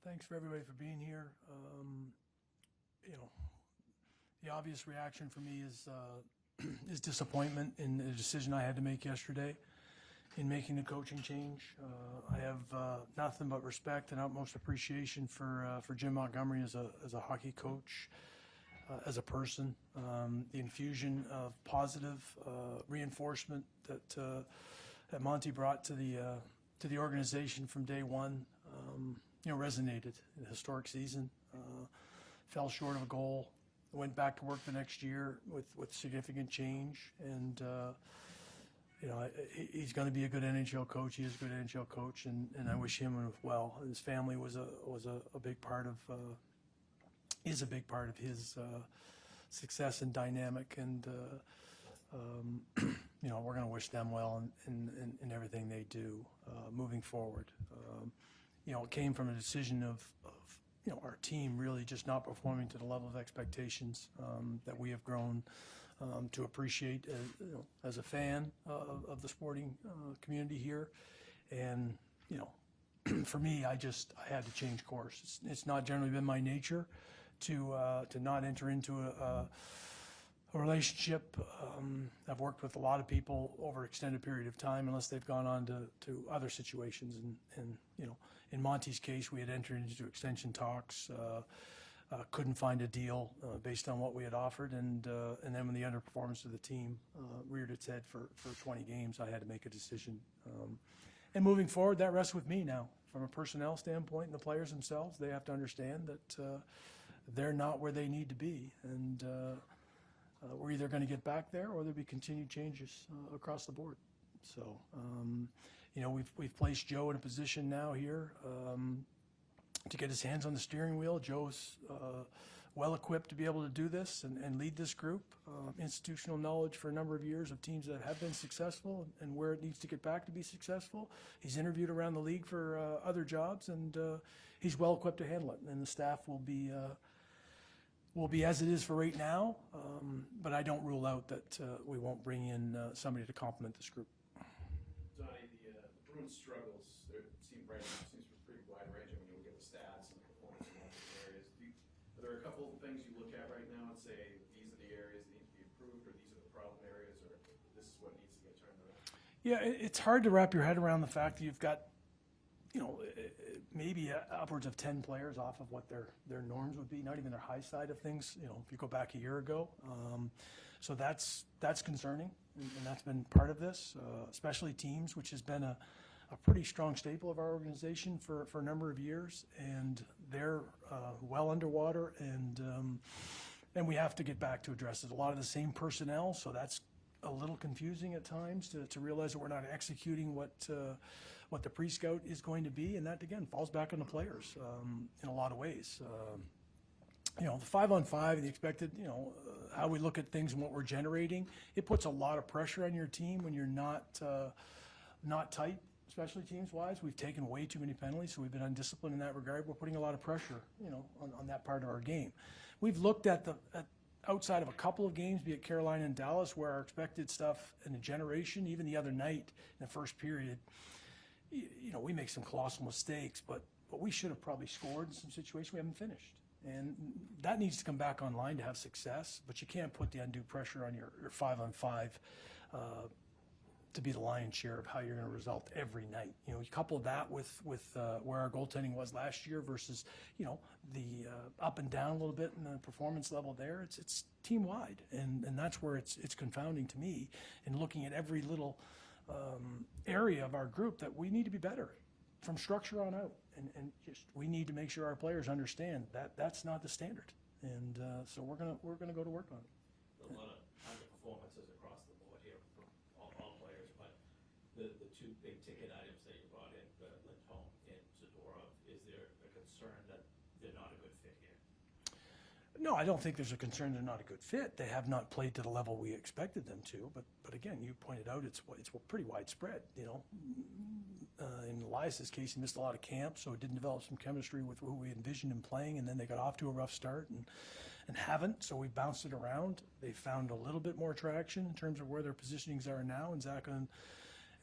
Thanks for everybody for being here. You know, the obvious reaction for me is is disappointment in the decision I had to make yesterday in making the coaching change. I have nothing but respect and utmost appreciation for Jim Montgomery as a hockey coach, as a person. The infusion of positive reinforcement that Monty brought to the organization from day one, resonated. A historic season, fell short of a goal, went back to work the next year with significant change, and he's going to be a good NHL coach. He is a good NHL coach, and I wish him well. His family was a big part of is a big part of his success and dynamic, and we're going to wish them well in everything they do moving forward. It came from a decision of our team really just not performing to the level of expectations that we have grown to appreciate as a fan of the sporting community here. And, for me, I had to change course. It's not generally been my nature to not enter into a relationship. I've worked with a lot of people over an extended period of time, unless they've gone on to other situations. And in Monty's case, we had entered into extension talks, couldn't find a deal based on what we had offered, and then when the underperformance of the team reared its head for 20 games, I had to make a decision. And moving forward, that rests with me now. From a personnel standpoint, and the players themselves, they have to understand that they're not where they need to be, and we're either going to get back there or there'll be continued changes across the board. So, we've placed Joe in a position now here to get his hands on the steering wheel. Joe's well equipped to be able to do this and lead this group. Institutional knowledge for a number of years of teams that have been successful and where it needs to get back to be successful. He's interviewed around the league for other jobs, and he's well equipped to handle it. And the staff will be as it is for right now, but I don't rule out that we won't bring in somebody to complement this group. Donnie, the Bruins' struggles seem pretty wide ranging when you look at the stats and the performance in all these areas. Are there a couple of things you look at right now and say these are the areas that need to be improved, or these are the problem areas, or this is what needs to get turned around? Yeah, it's hard to wrap your head around the fact that you've got maybe upwards of 10 players off of what their norms would be, not even their high side of things, if you go back a year ago. So that's concerning, and that's been part of this, especially teams, which has been a pretty strong staple of our organization for a number of years, and they're well underwater, and we have to get back to address it. A lot of the same personnel, so that's a little confusing at times to realize that we're not executing what the pre-scout is going to be, and that again falls back on the players in a lot of ways. The 5-on-5, the expected, how we look at things and what we're generating, it puts a lot of pressure on your team when you're not tight, especially teams-wise. We've taken way too many penalties, so we've been undisciplined in that regard. We're putting a lot of pressure, on that part of our game. We've looked at outside of a couple of games, be it Carolina and Dallas, where our expected stuff in a generation, even the other night in the first period, we make some colossal mistakes, but we should have probably scored in some situations. We haven't finished. And that needs to come back online to have success, but you can't put the undue pressure on your 5-on-5 to be the lion's share of how you're going to result every night. You couple that with where our goaltending was last year versus, the up and down a little bit in the performance level there. It's team wide, and that's where it's confounding to me in looking at every little area of our group that we need to be better from structure on out, and just we need to make sure our players understand that that's not the standard, and so we're gonna go to work on it. A lot of underperformances across the board here from all players, but the two big ticket items that you brought in, Lindholm and Zadorov, is there a concern that they're not a good fit here? No, I don't think there's a concern they're not a good fit. They have not played to the level we expected them to, but again, you pointed out it's pretty widespread. In Elias's case, he missed a lot of camp, so it didn't develop some chemistry with who we envisioned him playing, and then they got off to a rough start and haven't, so we bounced it around. They found a little bit more traction in terms of where their positionings are now, and Zach and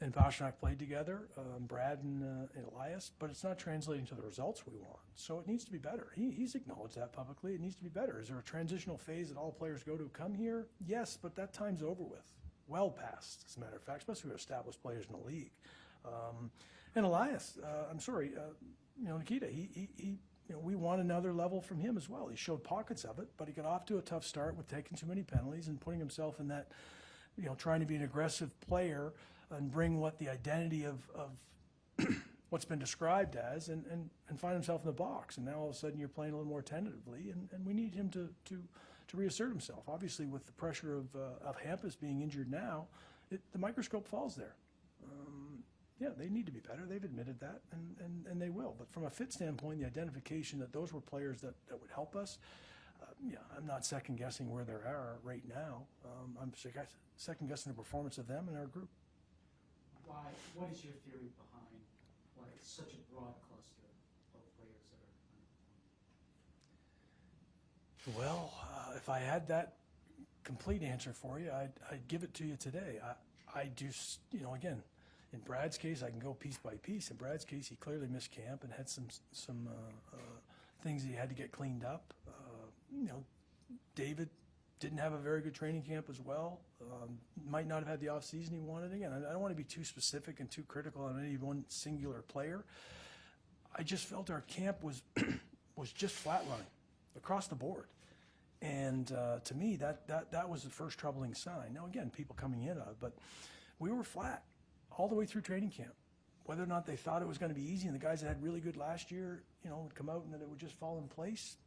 and Pasternak played together, Brad and Elias, but it's not translating to the results we want. So it needs to be better. He's acknowledged that publicly. It needs to be better. Is there a transitional phase that all players go to come here? Yes, but that time's over with. Well past, as a matter of fact, especially with established players in the league. And Elias, Nikita, we want another level from him as well. He showed pockets of it, but he got off to a tough start with taking too many penalties and putting himself in that, trying to be an aggressive player and bring what the identity of what's been described as and find himself in the box. And now all of a sudden you're playing a little more tentatively, and we need him to reassert himself. Obviously, with the pressure of Hampus being injured now, the microscope falls there. They need to be better. They've admitted that, and they will. But from a fit standpoint, the identification that those were players that would help us, I'm not second-guessing where they are right now. I'm second-guessing the performance of them and our group. What is your theory behind why it's such a broad cluster of players that are underperforming? Well, if I had that complete answer for you, I'd give it to you today. I just, again, in Brad's case, I can go piece by piece. In Brad's case, he clearly missed camp and had some things he had to get cleaned up. David didn't have a very good training camp as well. Might not have had the off season he wanted. Again, I don't want to be too specific and too critical on any one singular player. I just felt our camp was just flatlining across the board. And to me, that was the first troubling sign. Now, again, people coming in on it, but we were flat all the way through training camp. Whether or not they thought it was going to be easy and the guys that had really good last year, would come out and that it would just fall in place.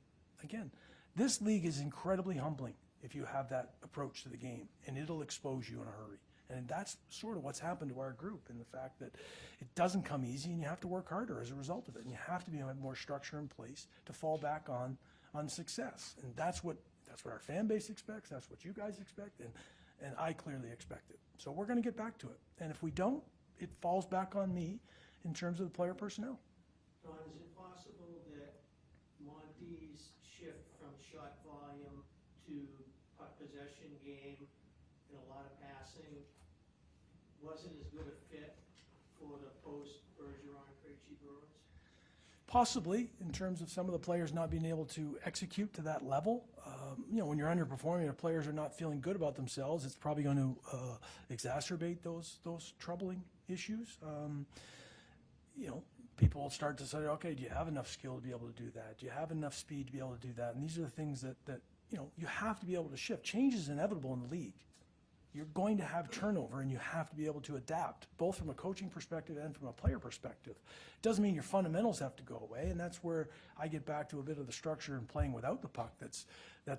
Again, this league is incredibly humbling if you have that approach to the game, and it'll expose you in a hurry. And that's sort of what's happened to our group, in the fact that it doesn't come easy and you have to work harder as a result of it. And you have to have more structure in place to fall back on success. And that's what our fan base expects, that's what you guys expect, and I clearly expect it. So we're going to get back to it. And if we don't, it falls back on me in terms of the player personnel. Don, is it possible that Monty's shift from shot volume to puck possession game and a lot of passing wasn't as good a fit for the post-Bergeron-Krejci Bruins? Possibly, in terms of some of the players not being able to execute to that level. When you're underperforming, if players are not feeling good about themselves, it's probably going to exacerbate those troubling issues. People will start to say, okay, do you have enough skill to be able to do that? Do you have enough speed to be able to do that? And these are the things that you have to be able to shift. Change is inevitable in the league. You're going to have turnover, and you have to be able to adapt, both from a coaching perspective and from a player perspective. It doesn't mean your fundamentals have to go away, and that's where I get back to a bit of the structure and playing without the puck that's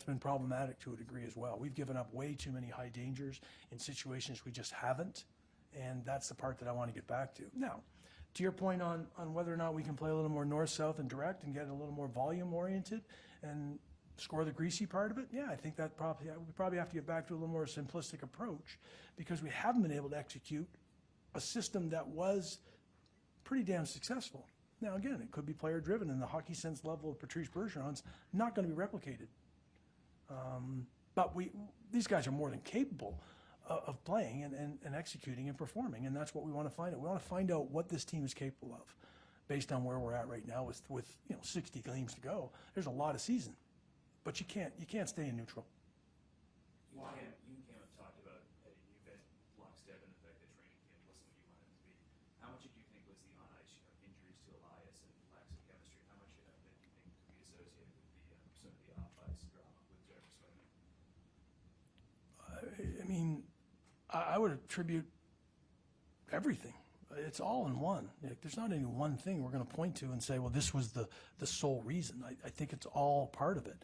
been problematic to a degree as well. We've given up way too many high dangers in situations we just haven't, and that's the part that I want to get back to. Now, to your point on whether or not we can play a little more north-south and direct and get a little more volume-oriented and score the greasy part of it, I think that we probably have to get back to a little more simplistic approach, because we haven't been able to execute a system that was pretty damn successful. Now, again, it could be player-driven, and the hockey sense level of Patrice Bergeron's not going to be replicated. But these guys are more than capable of playing and executing and performing, and that's what we want to find out. We want to find out what this team is capable of, based on where we're at right now with 60 games to go. There's a lot of season. But you can't stay in neutral. You came and talked about that you've been lockstep in the fact that training camp wasn't what you wanted it to be. How much do you think was the on-ice injuries to Elias and lacks of chemistry? How much of that do you think could be associated with some of the off-ice drama with Jeffrey Sweeney? I would attribute everything. It's all in one. There's not any one thing we're going to point to and say, well, this was the sole reason. I think it's all part of it.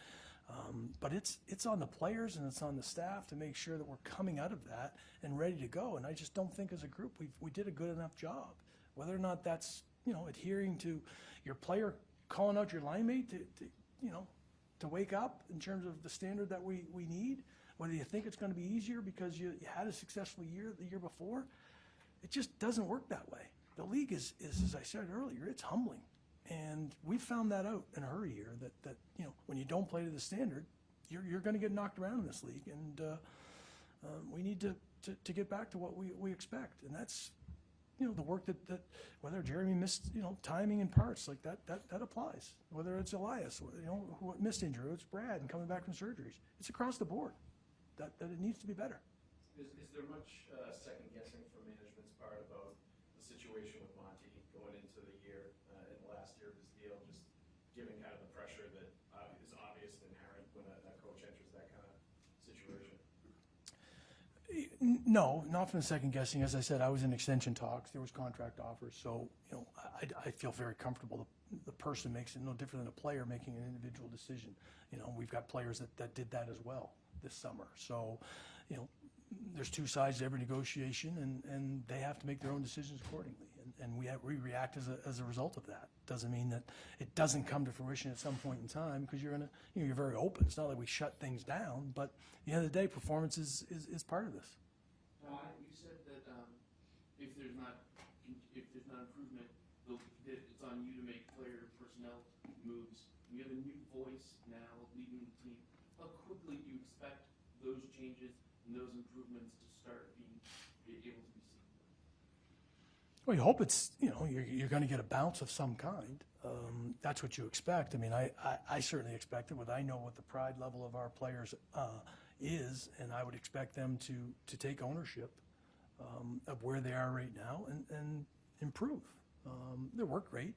But it's on the players and it's on the staff to make sure that we're coming out of that and ready to go. And I just don't think as a group we did a good enough job. Whether or not that's adhering to your player calling out your line mate to wake up in terms of the standard that we need. Whether you think it's going to be easier because you had a successful year the year before, it just doesn't work that way. The league is as I said earlier, it's humbling. And we found that out in a hurry here, that when you don't play to the standard, you're going to get knocked around in this league. And we need to get back to what we expect. And that's the work that whether Jeremy missed, timing in parts, like that applies. Whether it's Elias, who missed injury, or it's Brad and coming back from surgeries. It's across the board that it needs to be better. Is there much second guessing from management's part about the situation with Monty going into the year, in the last year of his deal, just given kind of the pressure that is obvious and inherent when a coach enters that kind of situation? No, not from the second guessing. As I said, I was in extension talks. There was contract offers. So, I feel very comfortable. The person makes it no different than a player making an individual decision. We've got players that did that as well this summer. So, there's two sides to every negotiation, and they have to make their own decisions accordingly. And we react as a result of that. Doesn't mean that it doesn't come to fruition at some point in time, because you're very open. It's not like we shut things down, but at the end of the day, performance is part of this. You said that if there's not improvement, that it's on you to make player personnel moves. You have a new voice now leading the team. How quickly do you expect those changes and those improvements to start being able to be seen? Well, you hope it's, you're going to get a bounce of some kind. That's what you expect. I mean, I certainly expect it. I know what the pride level of our players is, and I would expect them to take ownership of where they are right now and improve. Their work rate,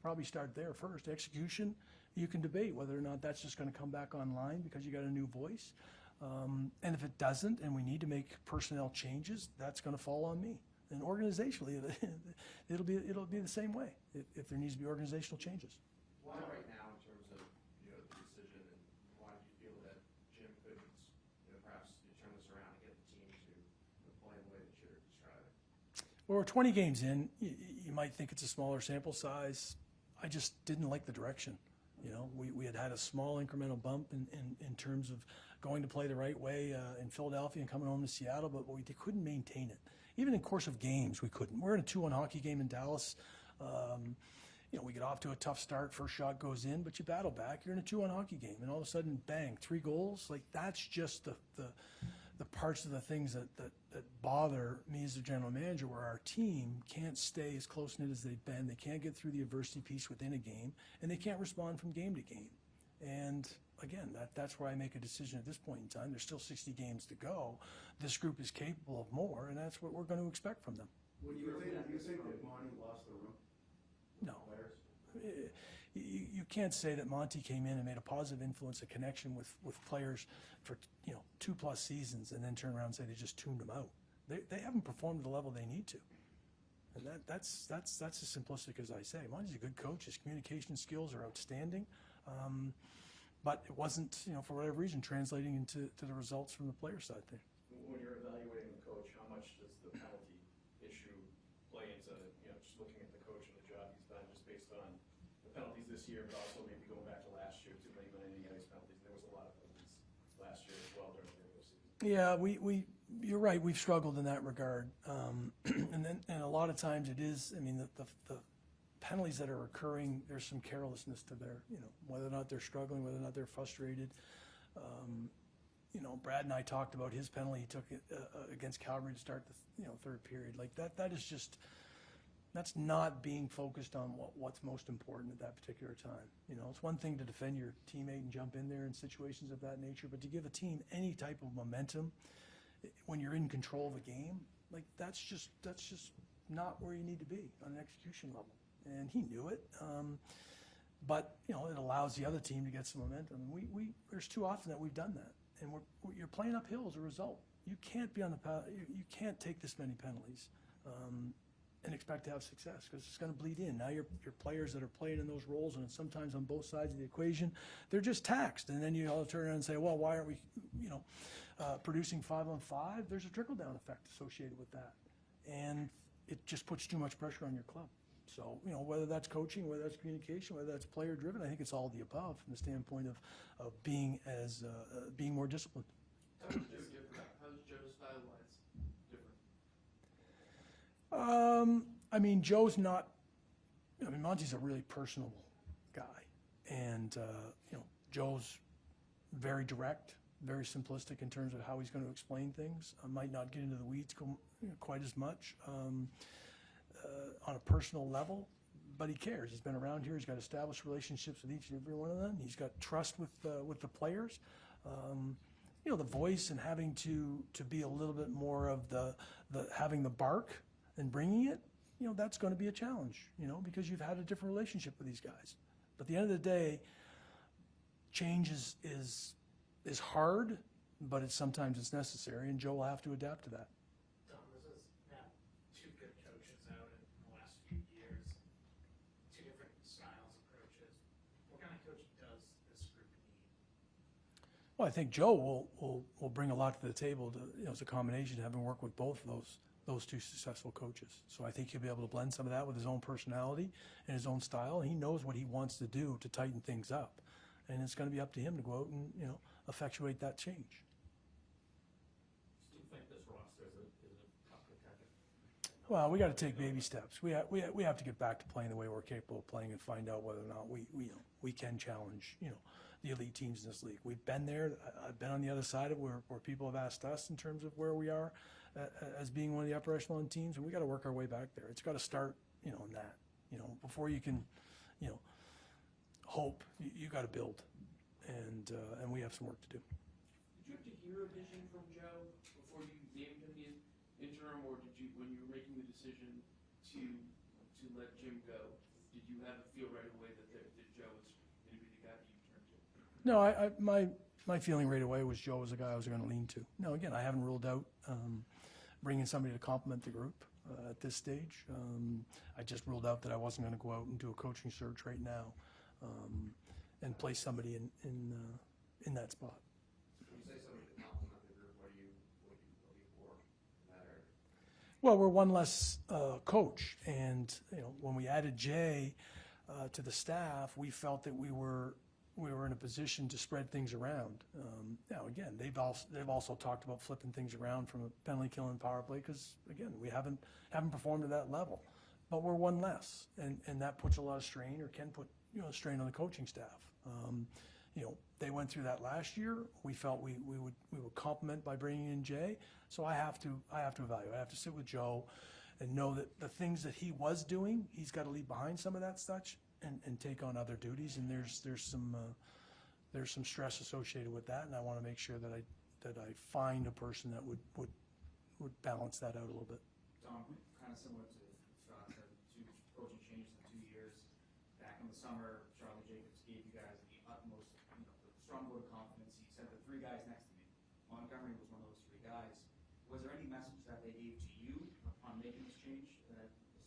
probably start there first. Execution, you can debate whether or not that's just going to come back online because you got a new voice. And if it doesn't, and we need to make personnel changes, that's going to fall on me. And organizationally, it'll be the same way if there needs to be organizational changes. Why right now in terms of the decision, and why do you feel that Jim could perhaps turn this around and get the team to play the way that you're describing? Well, we're 20 games in. You might think it's a smaller sample size. I just didn't like the direction. We had a small incremental bump in terms of going to play the right way in Philadelphia and coming home to Seattle, but we couldn't maintain it. Even in course of games, we couldn't. We're in a 2-1 hockey game in Dallas. We get off to a tough start. First shot goes in, but you battle back. You're in a 2-1 hockey game, and all of a sudden, bang, 3 goals. Like, that's just the parts of the things that bother me as a general manager, where our team can't stay as close-knit as they've been. They can't get through the adversity piece within a game, and they can't respond from game to game. And again, that's where I make a decision at this point in time. There's still 60 games to go. This group is capable of more, and that's what we're going to expect from them. Do you think that Monty lost the room? No. You can't say that Monty came in and made a positive influence, a connection with players for 2+ seasons, and then turn around and say they just tuned them out. They haven't performed at the level they need to, and that's as simplistic as I say. Monty's a good coach. His communication skills are outstanding, but it wasn't for whatever reason translating into the results from the player side there. When you're evaluating the coach, how much does the penalty issue play into, just looking at the coach and the job he's done, just based on the penalties this year, but also maybe going back to last year, too many ice penalties. There was a lot of penalties last year as well during the regular season. Yeah, you're right. We've struggled in that regard, and a lot of times it is. I mean, the penalties that are occurring, there's some carelessness to their, whether or not they're struggling, whether or not they're frustrated. Brad and I talked about his penalty he took against Calgary to start the third period. Like that is just, that's not being focused on what's most important at that particular time. It's one thing to defend your teammate and jump in there in situations of that nature, but to give a team any type of momentum when you're in control of a game, like that's just not where you need to be on an execution level. And he knew it, but it allows the other team to get some momentum. And there's too often that we've done that, and you're playing uphill as a result. You can't be on the you can't take this many penalties and expect to have success, because it's going to bleed in. Now your players that are playing in those roles, and sometimes on both sides of the equation, they're just taxed. And then you all turn around and say, well, why aren't we producing 5-on-5? There's a trickle down effect associated with that, and it just puts too much pressure on your club. So, whether that's coaching, whether that's communication, whether that's player driven, I think it's all of the above from the standpoint of being more disciplined. How is Joe different? How is Joe style-wise different? Joe's not. Monty's a really personable guy, and Joe's very direct, very simplistic in terms of how he's going to explain things. I might not get into the weeds quite as much. on a personal level, but he cares. He's been around here. He's got established relationships with each and every one of them. He's got trust with the players. The voice and having to be a little bit more of the having the bark and bringing it, that's going to be a challenge, because you've had a different relationship with these guys. But at the end of the day, change is hard, but sometimes it's necessary, and Joe will have to adapt to that. Don, this has had two good coaches out in the last few years, two different styles, approaches. What kind of coaching does this group need? Well, I think Joe will bring a lot to the table. It's a combination, having worked with both of those two successful coaches. So I think he'll be able to blend some of that with his own personality and his own style. And he knows what he wants to do to tighten things up, and it's going to be up to him to go out and effectuate that change. Do you think this roster is a tough contender? Well, we got to take baby steps. We have to get back to playing the way we're capable of playing and find out whether or not we can challenge the elite teams in this league. We've been there. I've been on the other side of where people have asked us in terms of where we are as being one of the upper echelon teams, and we got to work our way back there. It's got to start in that. Before you can hope, you got to build, and we have some work to do. Did you have to hear a vision from Joe before you named him the interim, or did you, when you were making the decision to let Jim go, did you have a feel right away that Joe was going to be the guy that you turned to? No, my feeling right away was Joe was the guy I was going to lean to. No, again, I haven't ruled out bringing somebody to complement the group at this stage. I just ruled out that I wasn't going to go out and do a coaching search right now and place somebody in that spot. When you say somebody to complement the group, what are you looking for in that area? Well, we're one less coach, and when we added Jay to the staff, we felt that we were in a position to spread things around. Now, again, they've also talked about flipping things around from a penalty killing power play because, again, we haven't performed at that level. But we're one less, and that puts a lot of strain, or can put strain on the coaching staff. They went through that last year. We felt we would complement by bringing in Jay. So I have to evaluate. I have to sit with Joe and know that the things that he was doing, he's got to leave behind some of that stuff and take on other duties. And there's some stress associated with that. And I want to make sure that I find a person that would balance that out a little bit. Don, kind of similar to Scott said, two coaching changes in 2 years. Back in the summer, Charlie Jacobs gave you guys the utmost, the strong vote of confidence. He said the three guys next to me. Montgomery was one of those three guys. Was there any message that they gave to you upon making this change,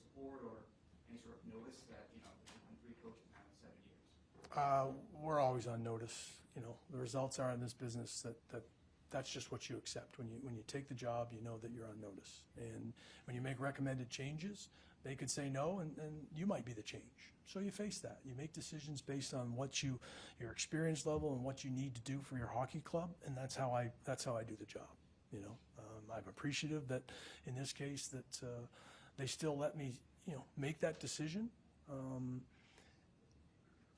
support or any sort of notice that, there's been three coaches now in 7 years? We're always on notice. The results are in this business that's just what you accept. When you take the job, you know that you're on notice. And when you make recommended changes, they could say no, and you might be the change. So you face that. You make decisions based on your experience level and what you need to do for your hockey club, and that's how I do the job. I'm appreciative that in this case that they still let me make that decision.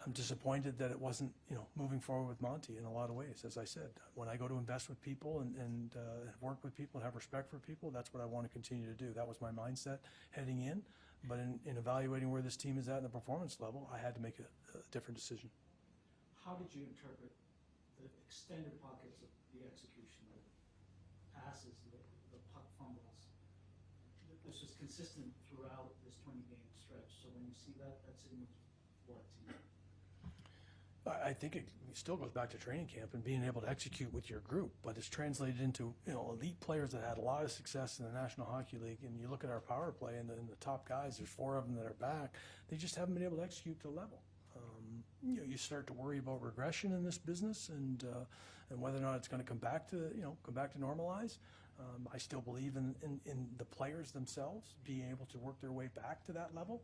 I'm disappointed that it wasn't, moving forward with Monty in a lot of ways. As I said, when I go to invest with people and work with people and have respect for people, that's what I want to continue to do. That was my mindset heading in. But in evaluating where this team is at in the performance level, I had to make a different decision. How did you interpret the extended pockets of the execution, the passes, the puck fumbles? This was consistent throughout this 20-game stretch. So when you see that, that's in what to you? I think it still goes back to training camp and being able to execute with your group, but it's translated into elite players that had a lot of success in the National Hockey League. And you look at our power play and the top guys, there's 4 of them that are back. They just haven't been able to execute to the level. You start to worry about regression in this business and whether or not it's going to come back to normalize. I still believe in the players themselves being able to work their way back to that level,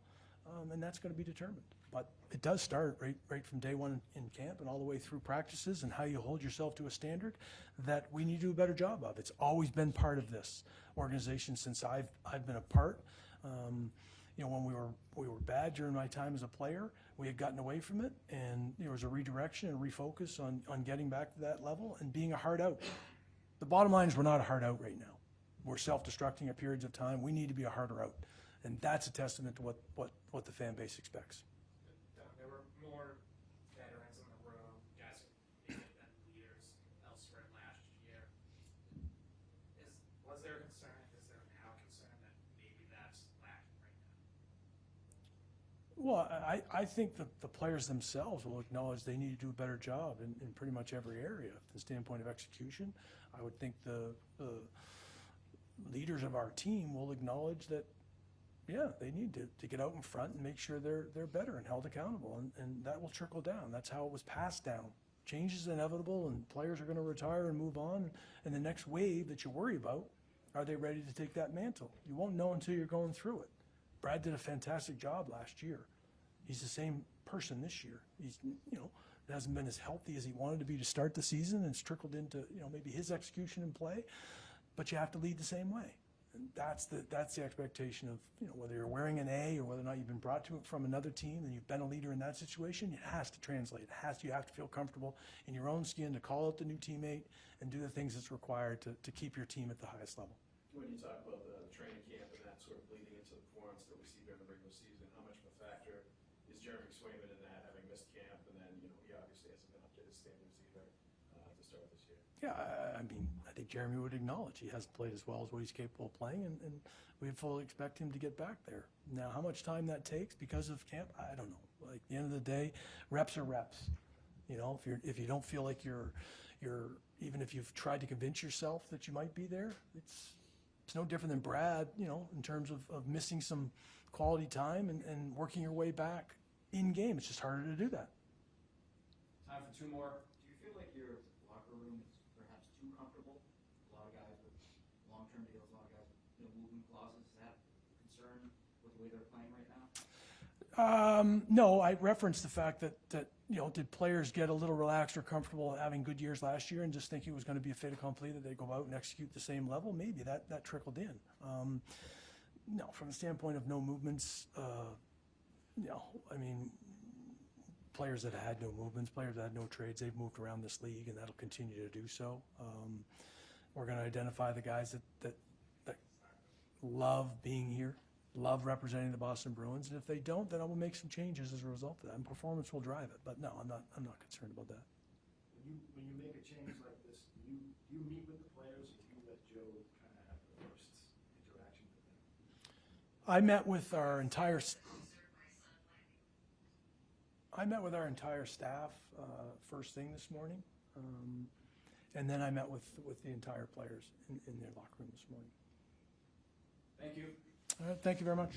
and that's going to be determined. But it does start right from day one in camp and all the way through practices and how you hold yourself to a standard that we need to do a better job of. It's always been part of this organization since I've been a part. When we were bad during my time as a player, we had gotten away from it, and there was a redirection and refocus on getting back to that level and being a hard out. The bottom line is we're not a hard out right now. We're self-destructing at periods of time. We need to be a harder out. And that's a testament to what the fan base expects. There were more veterans in the room, guys who maybe have been leaders elsewhere last year. Was there a concern, is there now a concern that maybe that's lacking right now? Well, I think that the players themselves will acknowledge they need to do a better job in pretty much every area. From the standpoint of execution, I would think the leaders of our team will acknowledge that, yeah, they need to get out in front and make sure they're better and held accountable, and that will trickle down. That's how it was passed down. Change is inevitable, and players are going to retire and move on, and the next wave that you worry about, are they ready to take that mantle? You won't know until you're going through it. Brad did a fantastic job last year. He's the same person this year. He's, hasn't been as healthy as he wanted to be to start the season, and it's trickled into, maybe his execution and play, but you have to lead the same way. And that's the expectation of, whether you're wearing an A or whether or not you've been brought to it from another team and you've been a leader in that situation, it has to translate. You have to feel comfortable in your own skin to call out the new teammate and do the things that's required to keep your team at the highest level. When you talk about the training camp and that sort of leading into the performance that we see during the regular season, how much of a factor is Jeremy Swayman in that, having missed camp, and then, he obviously hasn't been up to his standards either to start this year? Yeah, I mean, I think Jeremy would acknowledge he hasn't played as well as what he's capable of playing, and we fully expect him to get back there. Now, how much time that takes because of camp, I don't know. Like, at the end of the day, reps are reps. If you don't feel like you're even if you've tried to convince yourself that you might be there, it's no different than Brad, in terms of missing some quality time and working your way back in game. It's just harder to do that. Time for two more. Do you feel like your locker room is perhaps too comfortable? A lot of guys with long-term deals, a lot of guys with movement clauses. Is that a concern with the way they're playing right now? No, I referenced the fact that did players get a little relaxed or comfortable having good years last year and just think it was going to be a fait accompli that they go out and execute the same level? Maybe that trickled in. No, from the standpoint of no movements, I mean, players that had no movements, players that had no trades, they've moved around this league, and that'll continue to do so. We're going to identify the guys that love being here, love representing the Boston Bruins, and if they don't, then I will make some changes as a result of that, and performance will drive it. But no, I'm not concerned about that. When you make a change like this, do you meet with the players, or do you let Joe kind of have the first interaction with them? I met with our entire staff first thing this morning, and then I met with the entire players in their locker room this morning. Thank you. All right, thank you very much.